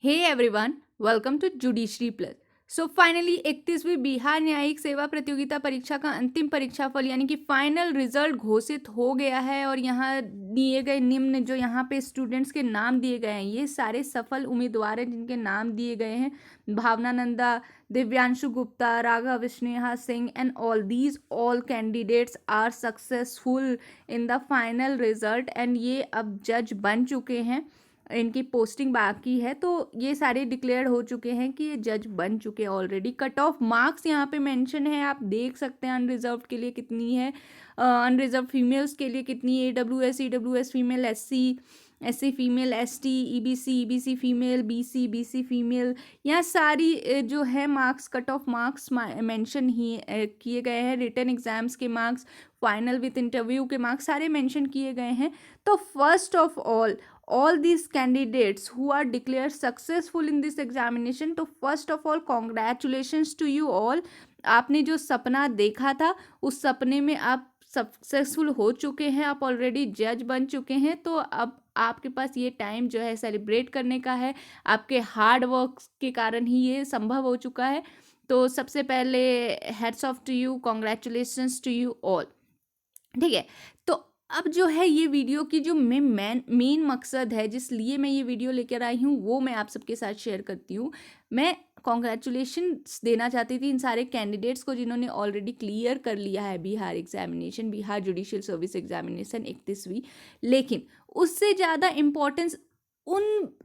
Hey everyone, welcome to judiciary plus. So finally 31वीं बिहार न्यायिक सेवा प्रतियोगिता परीक्षा का अंतिम परीक्षाफल यानी कि फाइनल रिजल्ट घोषित हो गया है। और यहाँ दिए गए निम्न जो यहाँ पे स्टूडेंट्स के नाम दिए गए हैं, ये सारे सफल उम्मीदवार हैं जिनके नाम दिए गए हैं। Bhavna Nanda, Divyanshu Gupta, Raghav Sneha Singh and all candidates are successful in the final result and ये अब जज बन चुके हैं। इनकी पोस्टिंग बाकी है, तो ये सारे डिक्लेयर हो चुके हैं कि ये जज बन चुके हैं ऑलरेडी। कट ऑफ मार्क्स यहाँ पे मेंशन है, आप देख सकते हैं अनरिजर्व के लिए कितनी है, अनरिजर्व फीमेल्स के लिए कितनी है, EWS female, SC female, ST, EBC female, BC female. यहाँ सारी जो है marks, cut off marks mention ही किए गए हैं। रिटन एग्जाम्स के मार्क्स, फाइनल विथ इंटरव्यू के मार्क्स सारे मेंशन किए गए हैं। तो first of all these candidates who are declared successful in this examination, तो first of all congratulations to you all। आपने जो सपना देखा था उस सपने में आप सक्सेसफुल हो चुके हैं, आप ऑलरेडी जज बन चुके हैं। तो अब आपके पास ये टाइम जो है सेलिब्रेट करने का है। आपके हार्ड वर्क के कारण ही ये संभव हो चुका है। तो सबसे पहले heads off to you, congratulations to you all. ठीक है, तो अब जो है ये वीडियो की जो मेन मकसद है जिसलिए मैं ये वीडियो लेकर आई हूँ वो मैं आप सबके साथ शेयर करती हूँ। मैं कॉन्ग्रेचुलेशंस देना चाहती थी इन सारे कैंडिडेट्स को जिन्होंने ऑलरेडी क्लियर कर लिया है बिहार जुडिशियल सर्विस एग्जामिनेशन 31वीं। लेकिन उससे ज़्यादा इम्पोर्टेंस उन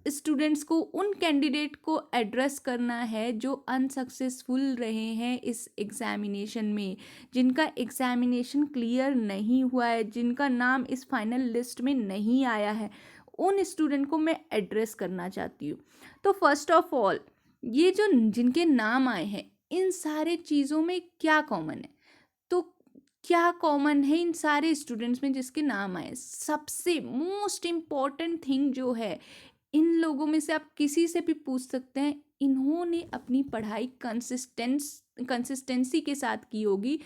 स्टूडेंट्स को, उन कैंडिडेट को एड्रेस करना है जो अनसक्सेसफुल रहे हैं इस एग्जामिनेशन में, जिनका एग्जामिनेशन क्लियर नहीं हुआ है, जिनका नाम इस फाइनल लिस्ट में नहीं आया है। उन स्टूडेंट को मैं एड्रेस करना चाहती हूँ। तो फर्स्ट ऑफ ऑल ये जो जिनके नाम आए हैं, इन सारे चीज़ों में क्या कॉमन है? तो क्या कॉमन है इन सारे स्टूडेंट्स में जिसके नाम आए? सबसे मोस्ट इम्पॉर्टेंट थिंग जो है, इन लोगों में से आप किसी से भी पूछ सकते हैं, इन्होंने अपनी पढ़ाई कंसिस्टेंसी के साथ की होगी,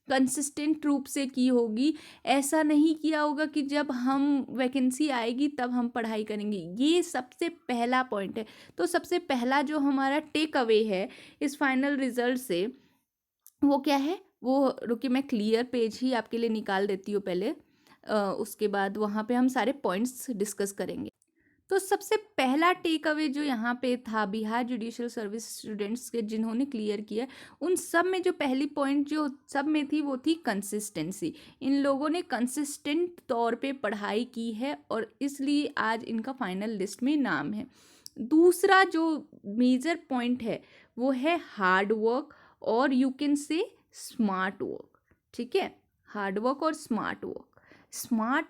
कंसिस्टेंट रूप से की होगी। ऐसा नहीं किया होगा कि जब हम वैकेंसी आएगी तब हम पढ़ाई करेंगे। ये सबसे पहला पॉइंट है। तो सबसे पहला जो हमारा टेक अवे है इस फाइनल रिजल्ट से वो क्या है? वो रुकिए, मैं क्लियर पेज ही आपके लिए निकाल देती हूँ पहले, उसके बाद वहाँ पे हम सारे पॉइंट्स डिस्कस करेंगे। तो सबसे पहला टेक अवे जो यहाँ पे था बिहार जुडिशियल सर्विस स्टूडेंट्स के जिन्होंने क्लियर किया, उन सब में जो पहली पॉइंट जो सब में थी वो थी कंसिस्टेंसी। इन लोगों ने कंसिस्टेंट तौर पे पढ़ाई की है और इसलिए आज इनका फाइनल लिस्ट में नाम है। दूसरा जो मेजर पॉइंट है वो है हार्ड वर्क और you can say smart work. ठीक है, हार्ड वर्क और स्मार्ट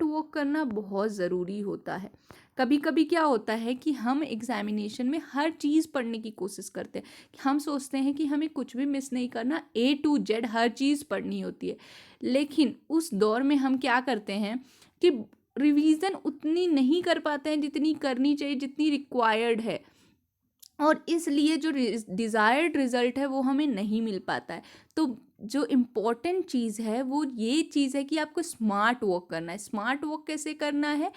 वर्क करना बहुत ज़रूरी होता है। कभी कभी क्या होता है कि हम एग्जामिनेशन में हर चीज़ पढ़ने की कोशिश करते हैं। हम सोचते हैं कि हमें कुछ भी मिस नहीं करना, A to Z हर चीज़ पढ़नी होती है। लेकिन उस दौर में हम क्या करते हैं कि रिवीजन उतनी नहीं कर पाते हैं जितनी करनी चाहिए, जितनी रिक्वायर्ड है, और इसलिए जो डिज़ायर्ड रिज़ल्ट है वो हमें नहीं मिल पाता है। तो जो इम्पोर्टेंट चीज़ है वो ये चीज़ है कि आपको स्मार्ट वर्क करना है। स्मार्ट वर्क कैसे करना है?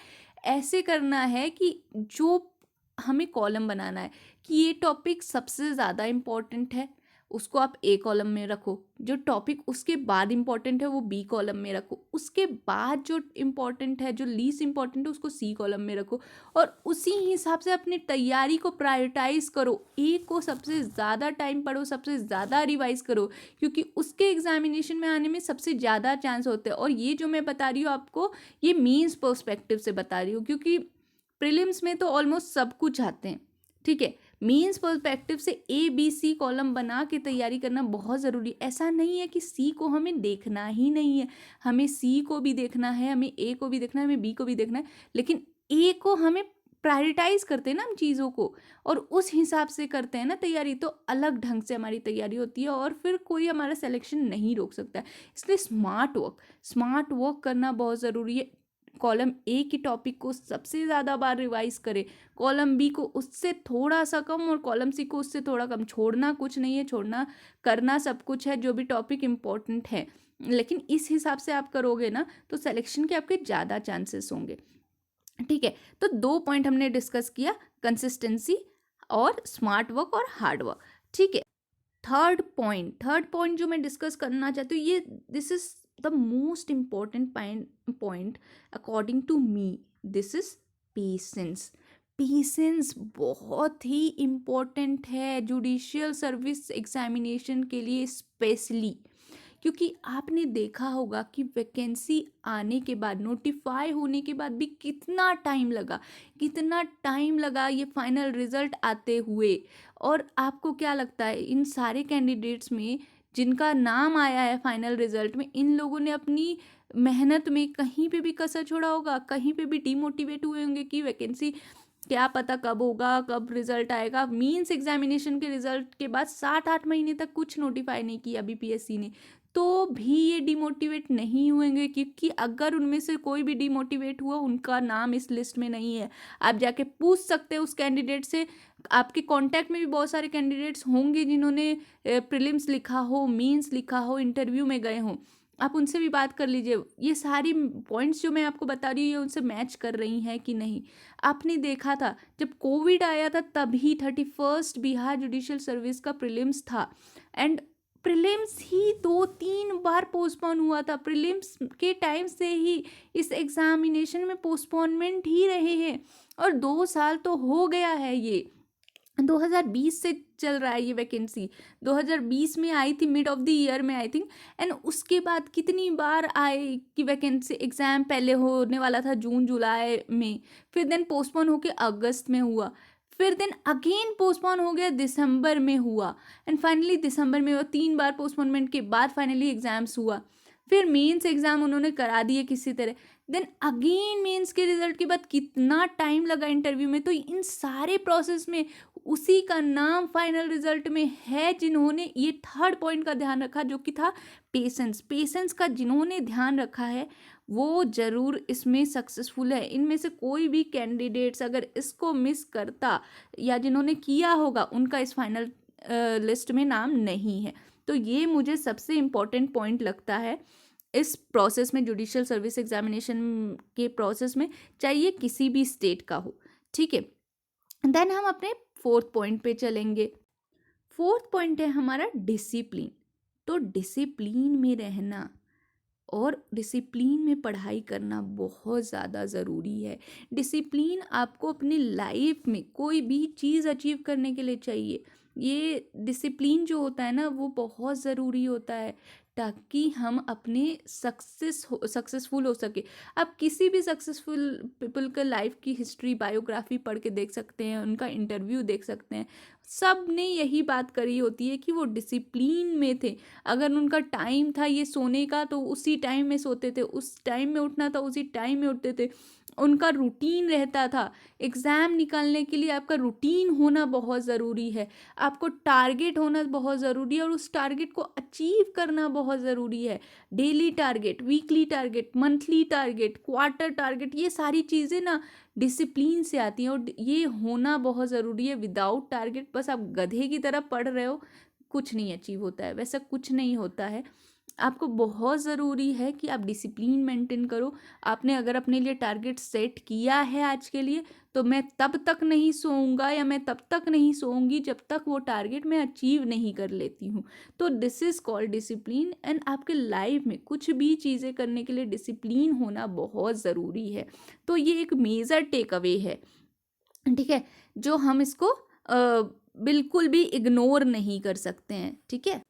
ऐसे करना है कि जो हमें कॉलम बनाना है कि ये टॉपिक सबसे ज़्यादा इम्पोर्टेंट है, उसको आप A कॉलम में रखो। जो टॉपिक उसके बाद इम्पॉर्टेंट है वो B कॉलम में रखो। उसके बाद जो इम्पॉर्टेंट है, जो लीस्ट इम्पॉर्टेंट है, उसको C कॉलम में रखो। और उसी हिसाब से अपनी तैयारी को प्रायोरिटाइज करो। A को सबसे ज़्यादा टाइम पढ़ो, सबसे ज़्यादा रिवाइज करो, क्योंकि उसके एग्जामिनेशन में आने में सबसे ज़्यादा चांस होते हैं। और ये जो मैं बता रही हूँ आपको, ये मीन्स पर्सपेक्टिव से बता रही हूँ, क्योंकि प्रीलिम्स में तो ऑलमोस्ट सब कुछ आते हैं। ठीक है, मीन्स पर्सपेक्टिव से ABC कॉलम बना के तैयारी करना बहुत ज़रूरी। ऐसा नहीं है कि C को हमें देखना ही नहीं है, हमें C को भी देखना है, हमें A को भी देखना है, हमें B को भी देखना है, लेकिन A को हमें प्रायोरिटाइज करते हैं ना हम चीज़ों को, और उस हिसाब से करते हैं ना तैयारी, तो अलग ढंग से हमारी तैयारी होती है और फिर कोई हमारा सिलेक्शन नहीं रोक सकता है। इसलिए स्मार्ट वर्क करना बहुत ज़रूरी है। कॉलम A की टॉपिक को सबसे ज़्यादा बार रिवाइज करें, कॉलम B को उससे थोड़ा सा कम और कॉलम C को उससे थोड़ा कम। छोड़ना कुछ नहीं है, करना सब कुछ है, जो भी टॉपिक इम्पोर्टेंट है। लेकिन इस हिसाब से आप करोगे ना तो सिलेक्शन के आपके ज़्यादा चांसेस होंगे। ठीक है, तो 2 पॉइंट हमने डिस्कस किया, कंसिस्टेंसी और स्मार्ट वर्क और हार्ड वर्क। ठीक है, थर्ड पॉइंट जो मैं डिस्कस करना चाहती हूँ, ये this is the most important point according to me, this is patience. Patience बहुत ही इम्पोर्टेंट है जुडिशियल सर्विस एग्जामिनेशन के लिए स्पेशली, क्योंकि आपने देखा होगा कि वैकेंसी आने के बाद, नोटिफाई होने के बाद भी कितना टाइम लगा ये फाइनल रिजल्ट आते हुए। और आपको क्या लगता है, इन सारे कैंडिडेट्स में जिनका नाम आया है फाइनल रिजल्ट में, इन लोगों ने अपनी मेहनत में कहीं पे भी कसर छोड़ा होगा? कहीं पे भी डिमोटिवेट हुए होंगे कि वैकेंसी क्या पता कब होगा, कब रिजल्ट आएगा? मींस एग्जामिनेशन के रिजल्ट के बाद 7-8 महीने तक कुछ नोटिफाई नहीं किया बीपीएससी ने, तो भी ये डिमोटिवेट नहीं हुएंगे, क्योंकि अगर उनमें से कोई भी डिमोटिवेट हुआ, उनका नाम इस लिस्ट में नहीं है। आप जाके पूछ सकते हैं उस कैंडिडेट से, आपके कांटेक्ट में भी बहुत सारे कैंडिडेट्स होंगे जिन्होंने प्रीलिम्स लिखा हो, मेंस लिखा हो, इंटरव्यू में गए हों, आप उनसे भी बात कर लीजिए। ये सारी पॉइंट्स जो मैं आपको बता रही हूँ, ये उनसे मैच कर रही हैं कि नहीं। आपने देखा था जब कोविड आया था, तभी 31st बिहार जुडिशियल सर्विस का प्रीलिम्स था, and prelims he 2-3 bar postpone हुआ था। प्रीलिम्स के टाइम से ही इस एग्जामिनेशन में पोस्टपोनमेंट ही रहे हैं, और 2 साल तो हो गया है। ये 2020 से चल रहा है ये वैकेंसी। 2020 में आई थी, मिड ऑफ द ईयर में आई थिंक, एंड उसके बाद कितनी बार आए कि वैकेंसी एग्ज़ाम पहले होने वाला था जून जुलाई में, फिर देन पोस्टपोन होके अगस्त में हुआ, फिर देन अगेन पोस्टपोन हो गया, दिसंबर में हुआ, एंड फाइनली दिसंबर में हुआ। 3 बार पोस्टपोनमेंट के बाद फाइनली एग्जाम्स हुआ। फिर मेंस एग्जाम उन्होंने करा दिए किसी तरह, देन अगेन मेंस के रिजल्ट के बाद कितना टाइम लगा इंटरव्यू में। तो इन सारे प्रोसेस में उसी का नाम फाइनल रिजल्ट में है, जिन्होंने ये थर्ड पॉइंट का ध्यान रखा, जो कि था पेशेंस का जिन्होंने ध्यान रखा है, वो जरूर इसमें सक्सेसफुल है। इनमें से कोई भी कैंडिडेट्स अगर इसको मिस करता, या जिन्होंने किया होगा, उनका इस फाइनल लिस्ट में नाम नहीं है। तो ये मुझे सबसे इम्पोर्टेंट पॉइंट लगता है इस प्रोसेस में, जुडिशियल सर्विस एग्जामिनेशन के प्रोसेस में, चाहिए किसी भी स्टेट का हो। ठीक है, देन हम अपने फोर्थ पॉइंट पे चलेंगे। फोर्थ पॉइंट है हमारा डिसिप्लिन। तो डिसिप्लिन में रहना और डिसिप्लिन में पढ़ाई करना बहुत ज़्यादा ज़रूरी है। डिसिप्लिन आपको अपनी लाइफ में कोई भी चीज़ अचीव करने के लिए चाहिए। ये डिसिप्लिन जो होता है ना, वो बहुत ज़रूरी होता है, ताकि हम अपने सक्सेसफुल हो सके। आप किसी भी सक्सेसफुल पीपल का लाइफ की हिस्ट्री, बायोग्राफी पढ़ के देख सकते हैं, उनका इंटरव्यू देख सकते हैं, सब ने यही बात करी होती है कि वो डिसिप्लिन में थे। अगर उनका टाइम था ये सोने का, तो उसी टाइम में सोते थे, उस टाइम में उठना था उसी टाइम में उठते थे, उनका रूटीन रहता था। एग्ज़ाम निकालने के लिए आपका रूटीन होना बहुत ज़रूरी है, आपको टारगेट होना बहुत ज़रूरी है, और उस टारगेट को अचीव करना बहुत ज़रूरी है। Daily target, weekly target, monthly target, quarter target, ये सारी चीज़ें ना डिसिप्लिन से आती हैं, और ये होना बहुत ज़रूरी है। विदाउट टारगेट बस आप गधे की तरह पढ़ रहे हो, कुछ नहीं अचीव होता है, वैसा कुछ नहीं होता है। आपको बहुत ज़रूरी है कि आप डिसिप्लिन मेंटेन करो। आपने अगर अपने लिए टारगेट सेट किया है आज के लिए, तो मैं तब तक नहीं सोऊंगा, या मैं तब तक नहीं सोऊंगी जब तक वो टारगेट मैं अचीव नहीं कर लेती हूँ। तो this is called discipline. And आपके लाइफ में कुछ भी चीज़ें करने के लिए डिसिप्लिन होना बहुत ज़रूरी है। तो ये एक मेजर टेक अवे है, ठीक है, जो हम इसको बिल्कुल भी इग्नोर नहीं कर सकते हैं। ठीक है,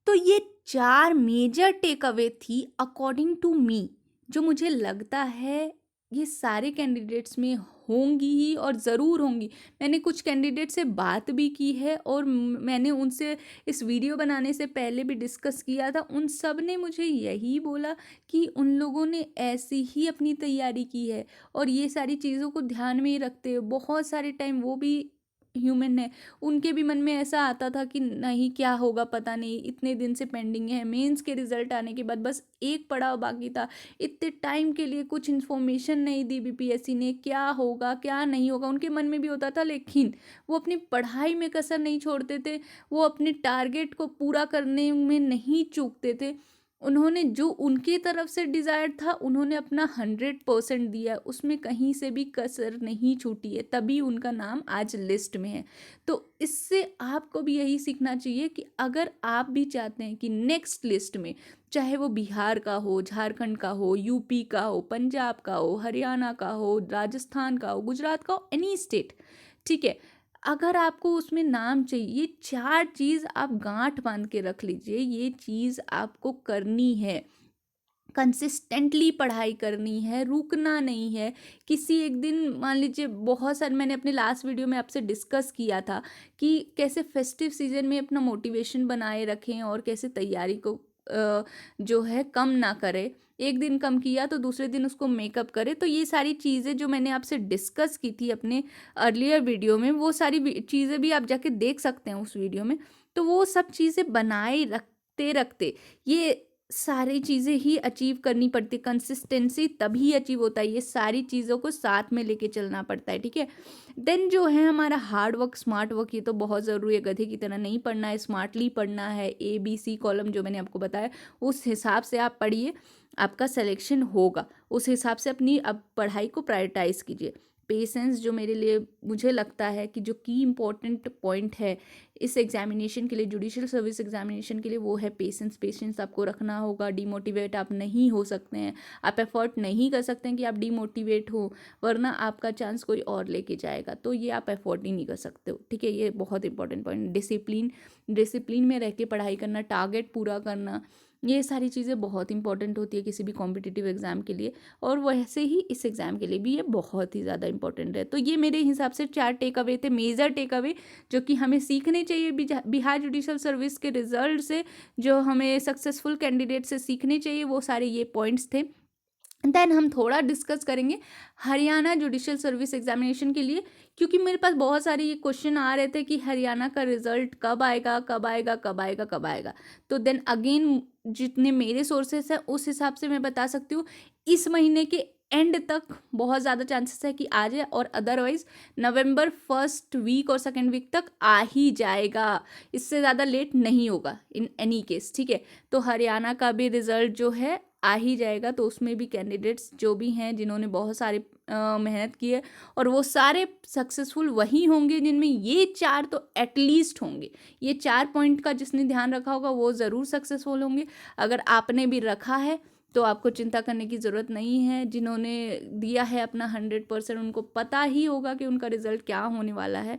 तो ये 4 मेजर टेक अवे थी अकॉर्डिंग टू मी, जो मुझे लगता है ये सारे कैंडिडेट्स में होंगी ही, और ज़रूर होंगी। मैंने कुछ कैंडिडेट से बात भी की है, और मैंने उनसे इस वीडियो बनाने से पहले भी डिस्कस किया था। उन सब ने मुझे यही बोला कि उन लोगों ने ऐसी ही अपनी तैयारी की है, और ये सारी चीज़ों को ध्यान में ही रखते हुए बहुत सारे टाइम, वो भी ह्यूमन है, उनके भी मन में ऐसा आता था कि नहीं क्या होगा पता नहीं, इतने दिन से पेंडिंग है, मेंस के रिजल्ट आने के बाद बस एक पड़ाव बाकी था, इतने टाइम के लिए कुछ इन्फॉर्मेशन नहीं दी बीपीएससी ने, क्या होगा क्या नहीं होगा, उनके मन में भी होता था। लेकिन वो अपनी पढ़ाई में कसर नहीं छोड़ते थे, वो अपने टारगेट को पूरा करने में नहीं चूकते थे, उन्होंने जो उनकी तरफ से डिज़ायर था उन्होंने अपना 100% दिया, उसमें कहीं से भी कसर नहीं छूटी है, तभी उनका नाम आज लिस्ट में है। तो इससे आपको भी यही सीखना चाहिए कि अगर आप भी चाहते हैं कि नेक्स्ट लिस्ट में, चाहे वो बिहार का हो, झारखंड का हो, यूपी का हो, पंजाब का हो, हरियाणा का हो, राजस्थान का हो, गुजरात का हो, एनी स्टेट, ठीक है, अगर आपको उसमें नाम चाहिए, ये 4 चीज़ आप गांठ बांध के रख लीजिए, ये चीज़ आपको करनी है, कंसिस्टेंटली पढ़ाई करनी है, रुकना नहीं है। किसी एक दिन मान लीजिए, बहुत सारे मैंने अपने लास्ट वीडियो में आपसे डिस्कस किया था कि कैसे फेस्टिव सीजन में अपना मोटिवेशन बनाए रखें और कैसे तैयारी को जो है कम ना करें। एक दिन कम किया तो दूसरे दिन उसको मेकअप करें। तो ये सारी चीज़ें जो मैंने आपसे डिस्कस की थी अपने अर्लियर वीडियो में, वो सारी चीज़ें भी आप जाके देख सकते हैं उस वीडियो में। तो वो सब चीज़ें बनाए रखते रखते ये सारी चीज़ें ही अचीव करनी पड़ती, कंसिस्टेंसी तभी अचीव होता है, ये सारी चीज़ों को साथ में लेके चलना पड़ता है, ठीक है। देन जो है हमारा हार्ड वर्क, स्मार्ट वर्क, ये तो बहुत ज़रूरी है, गधे की तरह नहीं पढ़ना है, स्मार्टली पढ़ना है, ABC कॉलम जो मैंने आपको बताया उस हिसाब से आप पढ़िए, आपका सिलेक्शन होगा, उस हिसाब से अपनी अब पढ़ाई को प्रायोरिटाइज़ कीजिए। पेशेंस जो मेरे लिए, मुझे लगता है कि जो की इम्पोर्टेंट पॉइंट है इस एग्जामिनेशन के लिए, जुडिशियल सर्विस एग्जामिनेशन के लिए, वो है पेशेंस। पेशेंस आपको रखना होगा, डिमोटिवेट आप नहीं हो सकते हैं, आप एफर्ट नहीं कर सकते हैं कि आप डिमोटिवेट हो, वरना आपका चांस कोई और लेके जाएगा, तो ये आप एफर्ट ही नहीं कर सकते हो, ठीक है। ये बहुत इंपॉर्टेंट पॉइंट, डिसिप्लिन में रह के पढ़ाई करना, टारगेट पूरा करना, ये सारी चीज़ें बहुत इंपॉर्टेंट होती है किसी भी कॉम्पिटिटिव एग्ज़ाम के लिए, और वैसे ही इस एग्ज़ाम के लिए भी ये बहुत ही ज़्यादा इंपॉर्टेंट है। तो ये मेरे हिसाब से 4 टेक अवे थे, मेजर टेक अवे, जो कि हमें सीखने चाहिए बिहार जुडिशल सर्विस के रिजल्ट से, जो हमें सक्सेसफुल कैंडिडेट से सीखने चाहिए, वो सारे ये पॉइंट्स थे। देन हम थोड़ा डिस्कस करेंगे हरियाणा जुडिशियल सर्विस एग्जामिनेशन के लिए, क्योंकि मेरे पास बहुत सारे ये क्वेश्चन आ रहे थे कि हरियाणा का रिजल्ट कब आएगा, कब आएगा, कब आएगा, कब आएगा। तो देन अगेन जितने मेरे सोर्सेस हैं उस हिसाब से मैं बता सकती हूँ, इस महीने के एंड तक बहुत ज़्यादा चांसेस है कि आ जाए, और अदरवाइज नवंबर फर्स्ट वीक और सेकेंड वीक तक आ ही जाएगा, इससे ज़्यादा लेट नहीं होगा इन एनी केस, ठीक है। तो हरियाणा का भी रिजल्ट जो है आ ही जाएगा, तो उसमें भी कैंडिडेट्स जो भी हैं जिन्होंने बहुत सारे मेहनत की है, और वो सारे सक्सेसफुल वही होंगे जिनमें ये 4 तो एटलीस्ट होंगे, ये 4 पॉइंट का जिसने ध्यान रखा होगा वो ज़रूर सक्सेसफुल होंगे। अगर आपने भी रखा है तो आपको चिंता करने की ज़रूरत नहीं है, जिन्होंने दिया है अपना 100% उनको पता ही होगा कि उनका रिज़ल्ट क्या होने वाला है।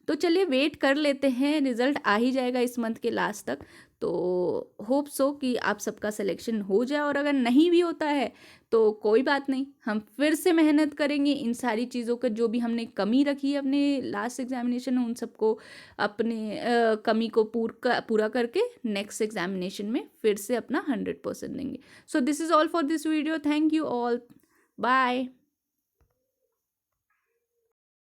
तो चलिए वेट कर लेते हैं, रिज़ल्ट आ ही जाएगा इस मंथ के लास्ट तक, तो होप सो कि आप सबका सिलेक्शन हो जाए, और अगर नहीं भी होता है तो कोई बात नहीं, हम फिर से मेहनत करेंगे, इन सारी चीज़ों का जो भी हमने कमी रखी है अपने लास्ट एग्जामिनेशन में, उन सबको अपने कमी को पूरा करके नेक्स्ट एग्जामिनेशन में फिर से अपना 100% देंगे। So this is all for this video, thank you all, bye.